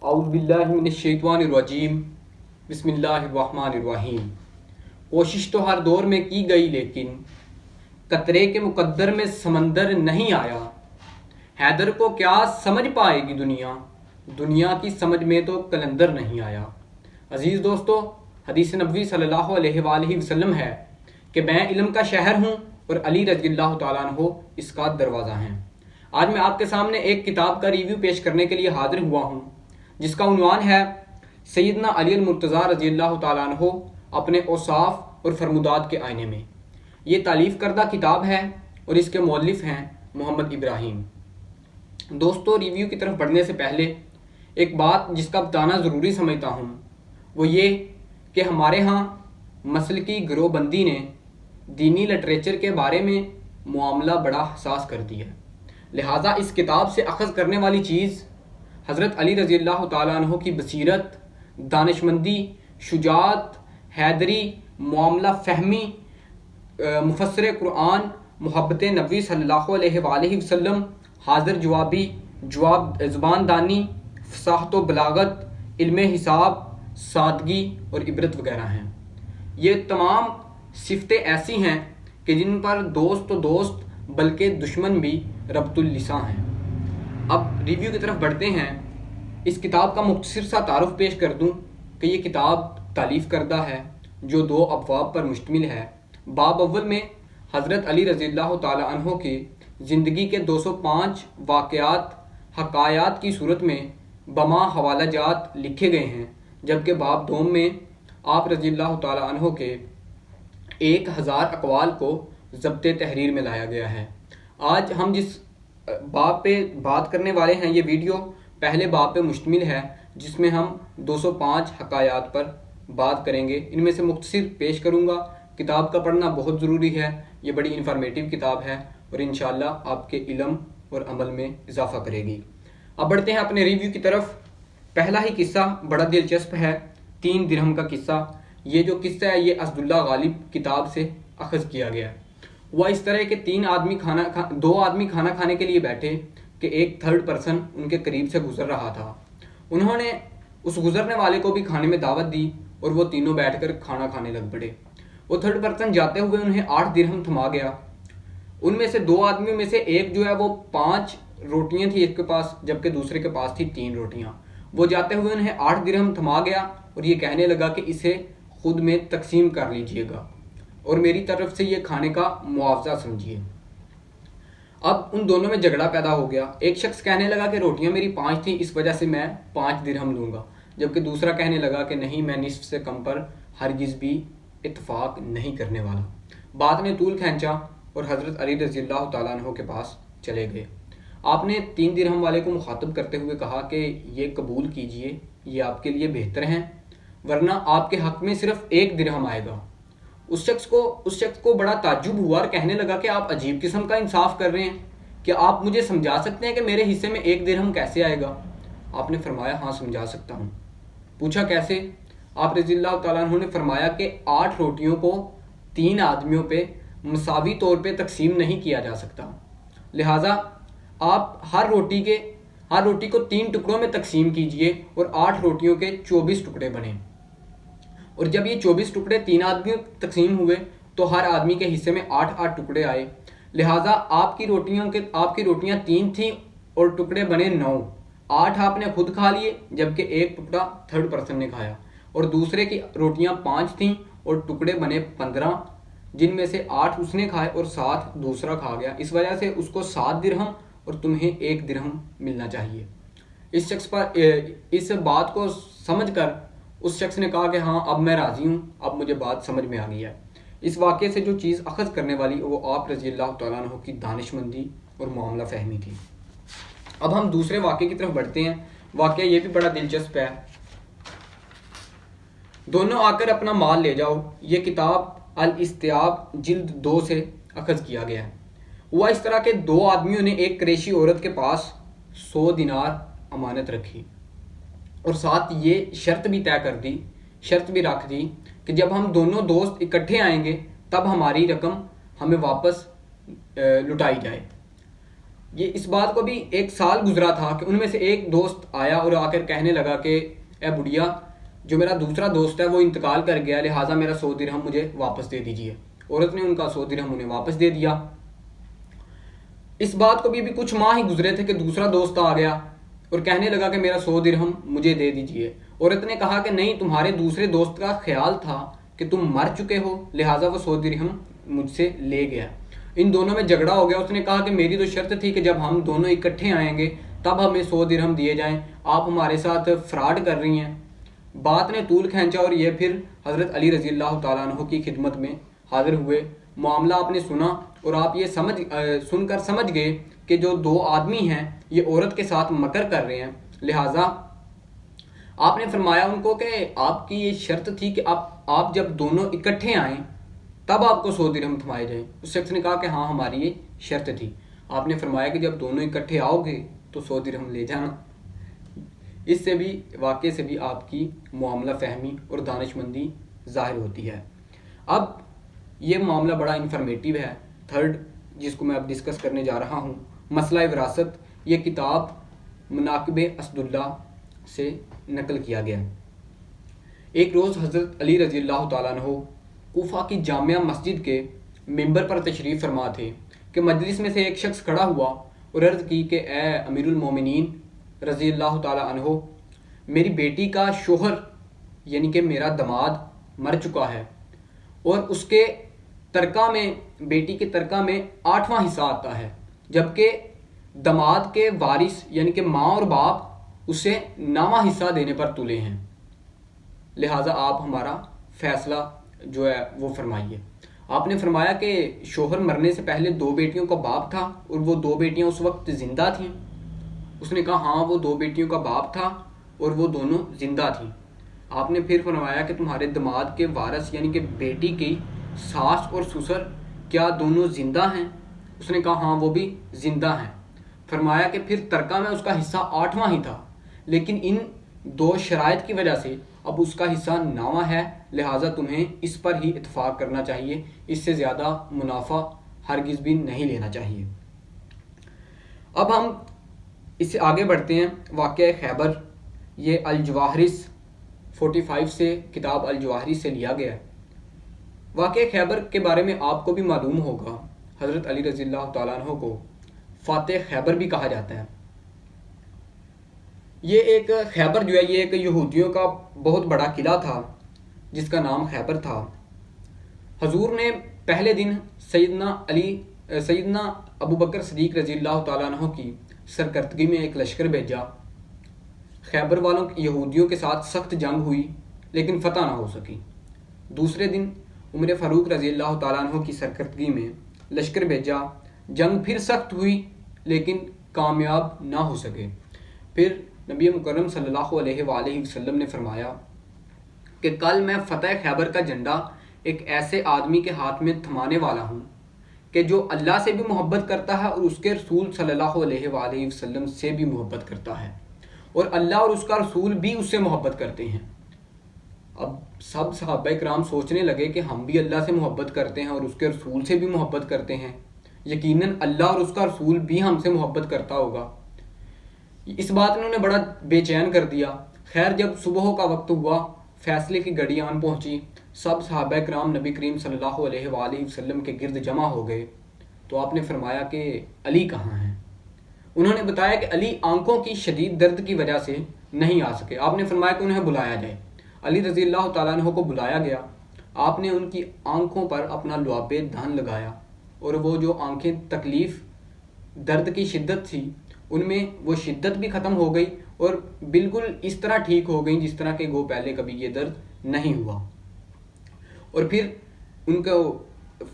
اعوذ باللہ من الشیطان الرجیم بسم اللہ الرحمن الرحیم۔ کوشش تو ہر دور میں کی گئی لیکن قطرے کے مقدر میں سمندر نہیں آیا۔ حیدر کو کیا سمجھ پائے گی دنیا، دنیا کی سمجھ میں تو کلندر نہیں آیا۔ عزیز دوستو، حدیث نبوی صلی اللہ علیہ وآلہ وسلم ہے کہ میں علم کا شہر ہوں اور علی رضی اللہ تعالیٰ عنہ اس کا دروازہ ہیں۔ آج میں آپ کے سامنے ایک کتاب کا ریویو پیش کرنے کے لیے حاضر ہوا ہوں جس کا عنوان ہے سیدنا علی المرتضیٰ رضی اللہ تعالیٰ عنہ اپنے اوصاف اور فرمودات کے آئینے میں۔ یہ تالیف کردہ کتاب ہے اور اس کے مؤلف ہیں محمد ابراہیم۔ دوستو، ریویو کی طرف بڑھنے سے پہلے ایک بات جس کا بتانا ضروری سمجھتا ہوں وہ یہ کہ ہمارے ہاں مسلکی گروہ بندی نے دینی لٹریچر کے بارے میں معاملہ بڑا حساس کر دیا ہے، لہٰذا اس کتاب سے اخذ کرنے والی چیز حضرت علی رضی اللہ تعالیٰ عنہ کی بصیرت، دانشمندی، شجاعت، حیدری، معاملہ فہمی، مفسر قرآن، محبت نبی صلی اللہ علیہ وآلہ وسلم، حاضر جوابی، زبان دانی، فصاحت و بلاغت، علم حساب، سادگی اور عبرت وغیرہ ہیں۔ یہ تمام صفتیں ایسی ہیں کہ جن پر دوست تو دوست بلکہ دشمن بھی ربط اللسان ہیں۔ اب ریویو کی طرف بڑھتے ہیں۔ اس کتاب کا مختصر سا تعارف پیش کر دوں کہ یہ کتاب تالیف کردہ ہے جو 2 ابواب پر مشتمل ہے۔ باب اول میں حضرت علی رضی اللہ تعالیٰ عنہ کی زندگی کے 205 واقعات حکایات کی صورت میں بما حوالہ جات لکھے گئے ہیں، جبکہ باب دوم میں آپ رضی اللہ تعالیٰ عنہ کے 1000 اقوال کو ضبط تحریر میں لایا گیا ہے۔ آج ہم جس باب پہ بات کرنے والے ہیں، یہ ویڈیو پہلے باب پہ مشتمل ہے جس میں ہم 205 حکایات پر بات کریں گے۔ ان میں سے مختصر پیش کروں گا۔ کتاب کا پڑھنا بہت ضروری ہے، یہ بڑی انفارمیٹیو کتاب ہے اور انشاءاللہ آپ کے علم اور عمل میں اضافہ کرے گی۔ اب بڑھتے ہیں اپنے ریویو کی طرف۔ پہلا ہی قصہ بڑا دلچسپ ہے، 3 درہم کا قصہ۔ یہ جو قصہ ہے یہ اسداللہ غالب کتاب سے اخذ کیا گیا ہے۔ وہ اس طرح کہ 2 آدمی کھانا کھانے کے لیے بیٹھے کہ ایک تھرڈ پرسن ان کے قریب سے گزر رہا تھا۔ انہوں نے اس گزرنے والے کو بھی کھانے میں دعوت دی اور وہ تینوں بیٹھ کر کھانا کھانے لگ پڑے۔ وہ تھرڈ پرسن جاتے ہوئے انہیں 8 درہم تھما گیا۔ ان میں سے 2 آدمیوں میں سے ایک جو ہے وہ 5 روٹیاں تھیں ایک کے پاس، جبکہ دوسرے کے پاس تھی 3 روٹیاں۔ وہ جاتے ہوئے انہیں 8 درہم تھما گیا اور یہ کہنے لگا کہ اسے خود میں تقسیم کر لیجئے گا اور میری طرف سے یہ کھانے کا معاوضہ سمجھیے۔ اب ان دونوں میں جھگڑا پیدا ہو گیا۔ ایک شخص کہنے لگا کہ روٹیاں میری 5 تھیں، اس وجہ سے میں 5 درہم لوں گا، جبکہ دوسرا کہنے لگا کہ نہیں، میں نصف سے کم پر ہرگز بھی اتفاق نہیں کرنے والا۔ بات نے طول کھینچا اور حضرت علی رضی اللہ تعالیٰ عنہ کے پاس چلے گئے۔ آپ نے 3 درہم والے کو مخاطب کرتے ہوئے کہا کہ یہ قبول کیجئے، یہ آپ کے لیے بہتر ہیں، ورنہ آپ کے حق میں صرف 1 درہم آئے گا۔ اس شخص کو بڑا تعجب ہوا اور کہنے لگا کہ آپ عجیب قسم کا انصاف کر رہے ہیں، کیا آپ مجھے سمجھا سکتے ہیں کہ میرے حصے میں 1 درہم کیسے آئے گا؟ آپ نے فرمایا ہاں سمجھا سکتا ہوں۔ پوچھا کیسے؟ آپ رضی اللہ تعالیٰ عنہ نے فرمایا کہ 8 روٹیوں کو 3 آدمیوں پہ مساوی طور پہ تقسیم نہیں کیا جا سکتا، لہٰذا آپ ہر روٹی کو 3 ٹکڑوں میں تقسیم کیجئے اور 8 روٹیوں کے 24 ٹکڑے بنے، اور جب یہ 24 ٹکڑے 3 آدمیوں تقسیم ہوئے تو ہر آدمی کے حصے میں 8 ٹکڑے آئے، لہٰذا آپ کی روٹیاں 3 تھیں اور ٹکڑے بنے 9۔ 8 آپ نے خود کھا لیے جبکہ 1 ٹکڑا تھرڈ پرسن نے کھایا، اور دوسرے کی روٹیاں 5 تھیں اور ٹکڑے بنے 15، جن میں سے 8 اس نے کھائے اور 7 دوسرا کھا گیا۔ اس وجہ سے اس کو 7 درہم اور تمہیں 1 درہم ملنا چاہیے۔ اس بات کو سمجھ کر اس شخص نے کہا کہ ہاں اب میں راضی ہوں، اب مجھے بات سمجھ میں آ گئی ہے۔ اس واقعے سے جو چیز اخذ کرنے والی وہ آپ رضی اللہ تعالیٰ عنہ کی دانشمندی اور معاملہ فہمی تھی۔ اب ہم دوسرے واقعے کی طرف بڑھتے ہیں۔ واقعہ یہ بھی بڑا دلچسپ ہے۔ دونوں آ کر اپنا مال لے جاؤ۔ یہ کتاب الاستیاب جلد 2 سے اخذ کیا گیا ہے۔ ہوا اس طرح کہ 2 آدمیوں نے ایک قریشی عورت کے پاس 100 دینار امانت رکھی اور ساتھ یہ شرط بھی رکھ دی کہ جب ہم دونوں دوست اکٹھے آئیں گے تب ہماری رقم ہمیں واپس لٹائی جائے۔ یہ اس بات کو بھی 1 سال گزرا تھا کہ ان میں سے ایک دوست آیا اور آ کر کہنے لگا کہ اے بڑھیا، جو میرا دوسرا دوست ہے وہ انتقال کر گیا، لہٰذا میرا 100 درہم مجھے واپس دے دیجیے۔ عورت نے ان کا 100 درہم انہیں واپس دے دیا۔ اس بات کو بھی کچھ ماہ ہی گزرے تھے کہ دوسرا دوست آ گیا اور کہنے لگا کہ میرا 100 درہم مجھے دے دیجیے۔ عورت نے کہا کہ نہیں، تمہارے دوسرے دوست کا خیال تھا کہ تم مر چکے ہو، لہٰذا وہ 100 درہم مجھ سے لے گیا۔ ان دونوں میں جھگڑا ہو گیا۔ اس نے کہا کہ میری تو شرط تھی کہ جب ہم دونوں اکٹھے آئیں گے تب ہمیں 100 درہم دیے جائیں، آپ ہمارے ساتھ فراڈ کر رہی ہیں۔ بات نے طول کھینچا اور یہ پھر حضرت علی رضی اللہ تعالیٰ عنہ کی خدمت میں حاضر ہوئے۔ معاملہ آپ نے سنا اور آپ یہ سن کر سمجھ گئے کہ جو 2 آدمی ہیں یہ عورت کے ساتھ مکر کر رہے ہیں، لہٰذا آپ نے فرمایا ان کو کہ آپ کی یہ شرط تھی کہ آپ جب دونوں اکٹھے آئیں تب آپ کو 100 درہم تھمائے جائیں۔ اس شخص نے کہا کہ ہاں، ہماری یہ شرط تھی۔ آپ نے فرمایا کہ جب دونوں اکٹھے آؤ گے تو 100 درہم لے جانا۔ اس سے بھی واقعے سے بھی آپ کی معاملہ فہمی اور دانش مندی ظاہر ہوتی ہے۔ اب یہ معاملہ بڑا انفارمیٹیو ہے۔ تھرڈ جس کو میں اب ڈسکس کرنے جا رہا ہوں، مسئلہ وراثت، یہ کتاب مناقب اسداللہ سے نقل کیا گیا۔ ایک روز حضرت علی رضی اللہ تعالیٰ عنہ کوفہ کی جامع مسجد کے ممبر پر تشریف فرما تھے کہ مجلس میں سے ایک شخص کھڑا ہوا اور عرض کی کہ اے امیر المومنین رضی اللہ تعالیٰ عنہ، میری بیٹی کا شوہر یعنی کہ میرا داماد مر چکا ہے اور اس کے ترکہ میں، بیٹی کے ترکہ میں 8واں حصہ آتا ہے، جبکہ داماد کے وارث یعنی کہ ماں اور باپ اسے 9واں حصہ دینے پر تلے ہیں، لہٰذا آپ ہمارا فیصلہ جو ہے وہ فرمائیے۔ آپ نے فرمایا کہ شوہر مرنے سے پہلے 2 بیٹیوں کا باپ تھا اور وہ 2 بیٹیاں اس وقت زندہ تھیں۔ اس نے کہا ہاں، وہ 2 بیٹیوں کا باپ تھا اور وہ دونوں زندہ تھیں۔ آپ نے پھر فرمایا کہ تمہارے داماد کے وارث یعنی کہ بیٹی کی ساس اور سسر کیا دونوں زندہ ہیں؟ اس نے کہا ہاں، وہ بھی زندہ ہیں۔ فرمایا کہ پھر ترکہ میں اس کا حصہ 8واں ہی تھا، لیکن ان 2 شرائط کی وجہ سے اب اس کا حصہ 9واں ہے، لہٰذا تمہیں اس پر ہی اتفاق کرنا چاہیے، اس سے زیادہ منافع ہرگز بھی نہیں لینا چاہیے۔ اب ہم اس سے آگے بڑھتے ہیں۔ واقعہ خیبر، یہ الجواہرس 45 سے کتاب الجواہرس سے لیا گیا ہے۔ واقعہ خیبر کے بارے میں آپ کو بھی معلوم ہوگا، حضرت علی رضی اللہ تعالیٰ عنہ کو فاتح خیبر بھی کہا جاتا ہے۔ یہ ایک خیبر جو ہے یہ ایک یہودیوں کا بہت بڑا قلعہ تھا جس کا نام خیبر تھا۔ حضور نے پہلے دن سیدنا ابو بکر صدیق رضی اللہ تعالیٰ عنہ کی سرکردگی میں ایک لشکر بھیجا۔ خیبر والوں یہودیوں کے ساتھ سخت جنگ ہوئی لیکن فتح نہ ہو سکی۔ دوسرے دن عمر فاروق رضی اللہ تعالیٰ عنہ کی سرکردگی میں لشکر بھیجا، جنگ پھر سخت ہوئی لیکن کامیاب نہ ہو سکے۔ پھر نبی مکرم صلی اللہ علیہ وآلہ وسلم نے فرمایا کہ کل میں فتح خیبر کا جھنڈا ایک ایسے آدمی کے ہاتھ میں تھمانے والا ہوں کہ جو اللہ سے بھی محبت کرتا ہے اور اس کے رسول صلی اللہ علیہ وآلہ وسلم سے بھی محبت کرتا ہے، اور اللہ اور اس کا رسول بھی اس سے محبت کرتے ہیں۔ اب سب صحابہ کرام سوچنے لگے کہ ہم بھی اللہ سے محبت کرتے ہیں اور اس کے رسول سے بھی محبت کرتے ہیں، یقیناً اللہ اور اس کا رسول بھی ہم سے محبت کرتا ہوگا۔ اس بات نے انہیں بڑا بے چین کر دیا۔ خیر، جب صبح کا وقت ہوا، فیصلے کی گھڑی آن پہنچی، سب صحابہ کرام نبی کریم صلی اللہ علیہ وآلہ وسلم کے گرد جمع ہو گئے تو آپ نے فرمایا کہ علی کہاں ہیں؟ انہوں نے بتایا کہ علی آنکھوں کی شدید درد کی وجہ سے نہیں آ سکے۔ آپ نے فرمایا کہ انہیں بلایا جائے۔ علی رضی اللہ تعالیٰ عنہ کو بلایا گیا۔ آپ نے ان کی آنکھوں پر اپنا لعاب دہن لگایا اور وہ جو آنکھیں تکلیف درد کی شدت تھی ان میں وہ شدت بھی ختم ہو گئی اور بالکل اس طرح ٹھیک ہو گئی جس طرح کہ وہ پہلے کبھی یہ درد نہیں ہوا، اور پھر ان کو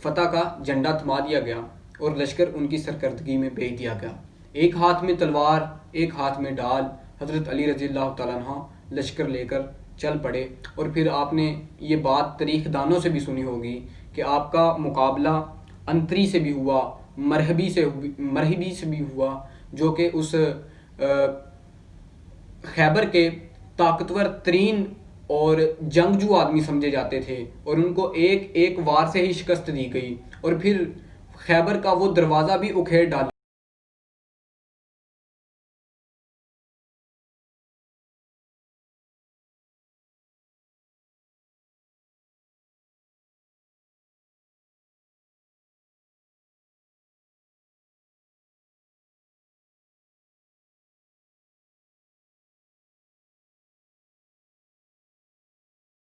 فتح کا جھنڈا تھما دیا گیا اور لشکر ان کی سرکردگی میں بھیج دیا گیا۔ ایک ہاتھ میں تلوار، ایک ہاتھ میں ڈال، حضرت علی رضی اللہ تعالیٰ عنہ لشکر لے کر چل پڑے۔ اور پھر آپ نے یہ بات تاریخ دانوں سے بھی سنی ہوگی کہ آپ کا مقابلہ انتری سے بھی ہوا، مرہبی سے بھی ہوا، جو کہ اس خیبر کے طاقتور ترین اور جنگجو آدمی سمجھے جاتے تھے، اور ان کو ایک ایک وار سے ہی شکست دی گئی، اور پھر خیبر کا وہ دروازہ بھی اکھیڑ ڈالا